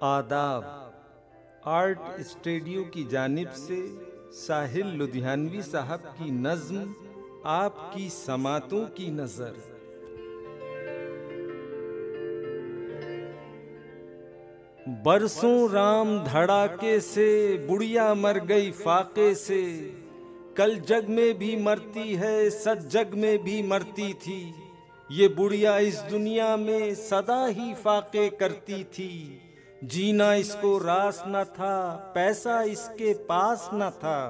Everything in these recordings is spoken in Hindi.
आदाब। आर्ट स्टूडियो की जानिब से साहिल लुधियानवी साहब की नज़्म आपकी समातों की नज़र। बरसों राम धड़ाके से बुढ़िया मर गई फाके से। कल जग में भी मरती है, सच जग में भी मरती थी। ये बुढ़िया इस दुनिया में सदा ही फाके करती थी। जीना इसको रास न था, पैसा इसके पास न था।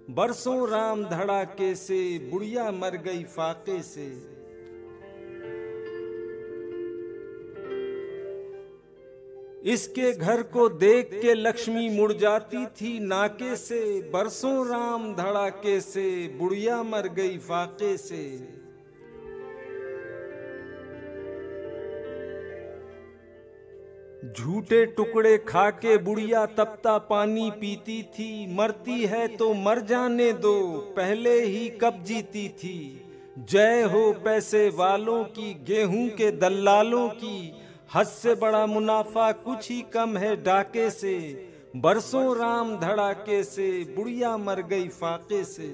बरसों राम धड़ाके से बुढ़िया मर गई फाके से। इसके घर को देख के लक्ष्मी मुड़ जाती थी नाके से। बरसों राम धड़ाके से बुढ़िया मर गई फाके से। झूठे टुकड़े खाके बुढ़िया तपता पानी पीती थी। मरती है तो मर जाने दो, पहले ही कब जीती थी। जय हो पैसे वालों की, गेहूं के दल्लालों की। हद से बड़ा मुनाफा कुछ ही कम है डाके से। बरसों राम धड़ाके से बुढ़िया मर गई फाके से।